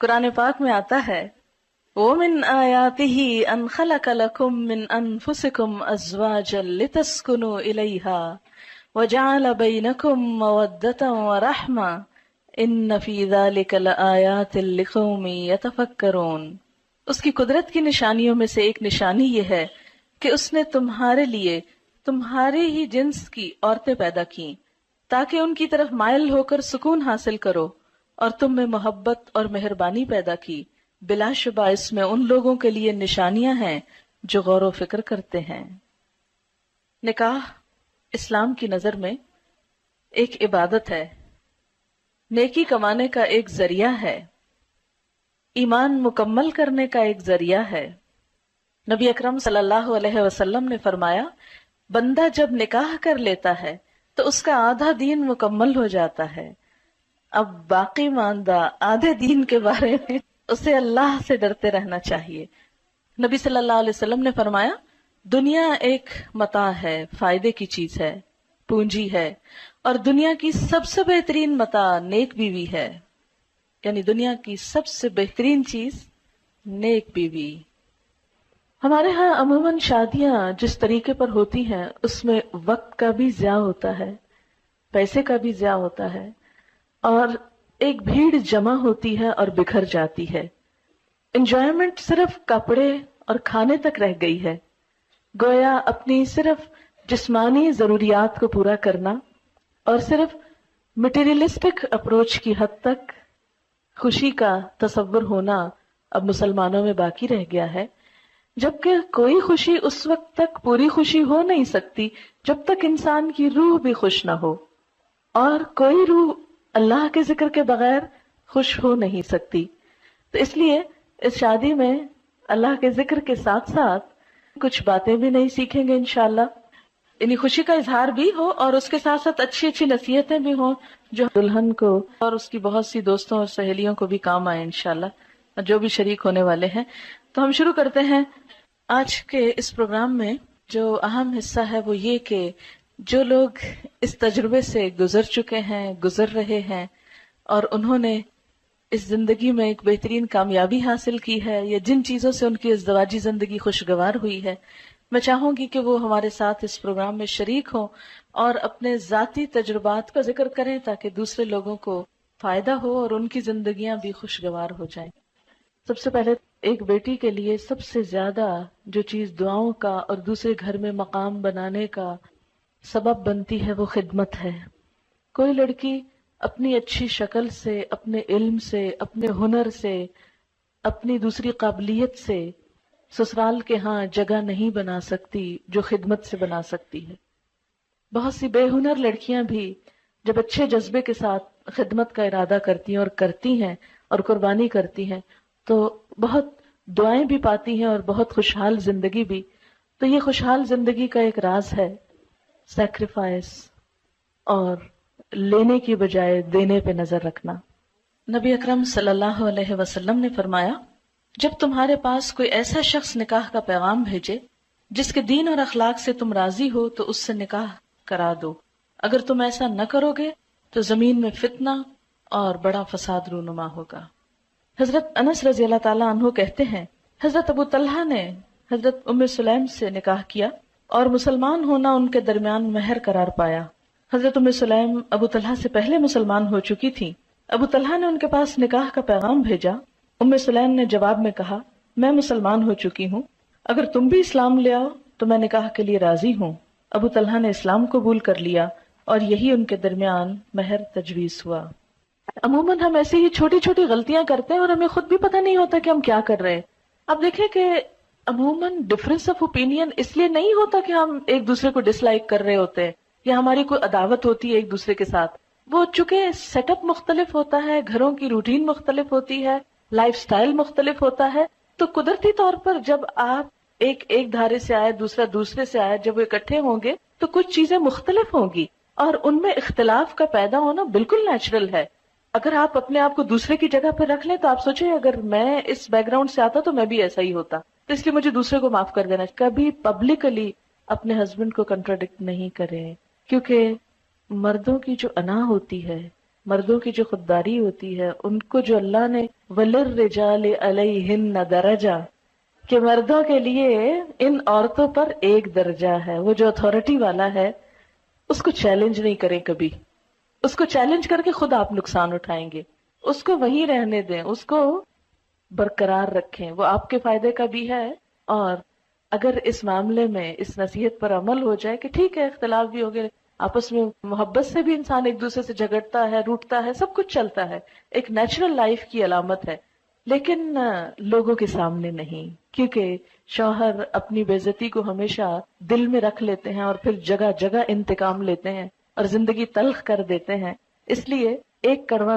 قرآن پاک میں آتا ہے وَمِنْ آيَاتِهِ أَنْ خَلَقَ لَكُم مِّنْ أَنفُسِكُمْ أَزْوَاجًا لِتَسْكُنُوا إِلَيْهَا وَجَعَلَ بَيْنَكُم مَّوَدَّةً وَرَحْمَةً إِنَّ فِي ذَلِكَ لَآيَاتٍ لِقَوْمٍ يَتَفَكَّرُونَ۔ اس کی قدرت کی نشانیوں میں سے ایک نشانی یہ ہے کہ اس نے تمہارے لیے تمہارے ہی جنس کی عورتیں پیدا کیں تاکہ ان کی طرف مائل ہو کر سکون حاصل کرو، اور تم میں محبت اور مہربانی پیدا کی۔ بلا شبہ اس میں ان لوگوں کے لیے نشانیاں ہیں جو غور و فکر کرتے ہیں۔ نکاح اسلام کی نظر میں ایک عبادت ہے، نیکی کمانے کا ایک ذریعہ ہے، ایمان مکمل کرنے کا ایک ذریعہ ہے۔ نبی اکرم صلی اللہ علیہ وسلم نے فرمایا بندہ جب نکاح کر لیتا ہے تو اس کا آدھا دین مکمل ہو جاتا ہے۔ اب باقی ماندہ آدھے دین کے بارے میں اسے اللہ سے ڈرتے رہنا چاہیے۔ نبی صلی اللہ علیہ وسلم نے فرمایا دنیا ایک متاع ہے، فائدے کی چیز ہے، پونجی ہے، اور دنیا کی سب سے بہترین متاع نیک بیوی ہے، یعنی دنیا کی سب سے بہترین چیز نیک بیوی۔ ہمارے ہاں عموماً شادیاں جس طریقے پر ہوتی ہیں اس میں وقت کا بھی ضیاع ہوتا ہے، پیسے کا بھی ضیاع ہوتا ہے، اور ایک بھیڑ جمع ہوتی ہے اور بکھر جاتی ہے۔ انجوائمنٹ صرف کپڑے اور کھانے تک رہ گئی ہے، گویا اپنی صرف جسمانی ضروریات کو پورا کرنا اور صرف مٹیریلسٹک اپروچ کی حد تک خوشی کا تصور ہونا اب مسلمانوں میں باقی رہ گیا ہے، جبکہ کوئی خوشی اس وقت تک پوری خوشی ہو نہیں سکتی جب تک انسان کی روح بھی خوش نہ ہو، اور کوئی روح اللہ کے ذکر کے بغیر خوش ہو نہیں سکتی۔ تو اس لیے اس شادی میں اللہ کے ذکر کے ساتھ ساتھ کچھ باتیں بھی نہیں سیکھیں گے انشاءاللہ، یعنی خوشی کا اظہار بھی ہو اور اس کے ساتھ ساتھ اچھی اچھی نصیحتیں بھی ہوں جو دلہن کو اور اس کی بہت سی دوستوں اور سہیلیوں کو بھی کام آئے انشاءاللہ، اور جو بھی شریک ہونے والے ہیں۔ تو ہم شروع کرتے ہیں آج کے اس پروگرام میں۔ جو اہم حصہ ہے وہ یہ کہ جو لوگ اس تجربے سے گزر چکے ہیں، گزر رہے ہیں، اور انہوں نے اس زندگی میں ایک بہترین کامیابی حاصل کی ہے، یا جن چیزوں سے ان کی ازدواجی زندگی خوشگوار ہوئی ہے، میں چاہوں گی کہ وہ ہمارے ساتھ اس پروگرام میں شریک ہوں اور اپنے ذاتی تجربات کا ذکر کریں تاکہ دوسرے لوگوں کو فائدہ ہو اور ان کی زندگیاں بھی خوشگوار ہو جائیں۔ سب سے پہلے ایک بیٹی کے لیے سب سے زیادہ جو چیز دعاؤں کا اور دوسرے گھر میں مقام بنانے کا سبب بنتی ہے وہ خدمت ہے۔ کوئی لڑکی اپنی اچھی شکل سے، اپنے علم سے، اپنے ہنر سے، اپنی دوسری قابلیت سے سسرال کے ہاں جگہ نہیں بنا سکتی جو خدمت سے بنا سکتی ہے۔ بہت سی بے ہنر لڑکیاں بھی جب اچھے جذبے کے ساتھ خدمت کا ارادہ کرتی ہیں اور کرتی ہیں اور قربانی کرتی ہیں تو بہت دعائیں بھی پاتی ہیں اور بہت خوشحال زندگی بھی۔ تو یہ خوشحال زندگی کا ایک راز ہے سیکریفائس اور لینے کی بجائے دینے پہ نظر رکھنا۔ نبی اکرم صلی اللہ علیہ وسلم نے فرمایا جب تمہارے پاس کوئی ایسا شخص نکاح کا پیغام بھیجے جس کے دین اور اخلاق سے تم راضی ہو تو اس سے نکاح کرا دو، اگر تم ایسا نہ کرو گے تو زمین میں فتنہ اور بڑا فساد رونما ہوگا۔ حضرت انس رضی اللہ تعالیٰ عنہ کہتے ہیں حضرت ابو طلحہ نے حضرت ام سلیم سے نکاح کیا اور مسلمان ہونا ان کے درمیان مہر قرار پایا۔ حضرت ام سلیم ابو طلحہ سے پہلے مسلمان ہو چکی تھی۔ ابو طلحہ نے ان کے پاس نکاح کا پیغام بھیجا۔ ام سلیم نے جواب میں کہا میں مسلمان ہو چکی ہوں، اگر تم بھی اسلام لے آؤ تو میں نکاح کے لیے راضی ہوں۔ ابو طلحہ نے اسلام قبول کر لیا اور یہی ان کے درمیان مہر تجویز ہوا۔ عموماً ہم ایسی ہی چھوٹی چھوٹی غلطیاں کرتے ہیں اور ہمیں خود بھی پتہ نہیں ہوتا کہ ہم کیا کر رہے ہیں۔ اب دیکھیں کہ عموماً ڈفرینس آف اوپینین اس لیے نہیں ہوتا کہ ہم ایک دوسرے کو ڈس لائک کر رہے ہوتے ہیں یا ہماری کوئی عداوت ہوتی ہے ایک دوسرے کے ساتھ، وہ چونکہ سیٹ اپ مختلف ہوتا ہے، گھروں کی روٹین مختلف ہوتی ہے، لائف سٹائل مختلف ہوتا ہے، تو قدرتی طور پر جب آپ ایک دھارے سے آئے دوسرا دوسرے سے آئے، جب وہ اکٹھے ہوں گے تو کچھ چیزیں مختلف ہوں گی اور ان میں اختلاف کا پیدا ہونا بالکل نیچرل ہے۔ اگر آپ اپنے آپ کو دوسرے کی جگہ پر رکھ لیں تو آپ سوچیں اگر میں اس بیک گراؤنڈ سے آتا تو میں بھی ایسا ہی ہوتا، تو اس لیے مجھے دوسرے کو معاف کر دینا۔ کبھی پبلکلی اپنے ہسبینڈ کو کنٹراڈکٹ نہیں کریں، کیونکہ مردوں کی جو انا ہوتی ہے مردوں کی جو خودداری ہوتی ہے ان کو جو اللہ نے وَلِلرِّجَالِ عَلَيْهِنَّ دَرَجَةٌ کہ مردوں کے لیے ان عورتوں پر ایک درجہ ہے، وہ جو اتھارٹی والا ہے اس کو چیلنج نہیں کریں کبھی، اس کو چیلنج کر کے خود آپ نقصان اٹھائیں گے، اس کو وہیں رہنے دیں، اس کو برقرار رکھیں، وہ آپ کے فائدے کا بھی ہے۔ اور اگر اس معاملے میں اس نصیحت پر عمل ہو جائے کہ ٹھیک ہے اختلاف بھی ہو گئے، آپس میں محبت سے بھی انسان ایک دوسرے سے جھگڑتا ہے، روٹتا ہے، سب کچھ چلتا ہے، ایک نیچرل لائف کی علامت ہے، لیکن لوگوں کے سامنے نہیں، کیونکہ شوہر اپنی بے عزتی کو ہمیشہ دل میں رکھ لیتے ہیں اور پھر جگہ جگہ انتقام لیتے ہیں اور زندگی تلخ کر دیتے ہیں، اس لیے ایک کڑوا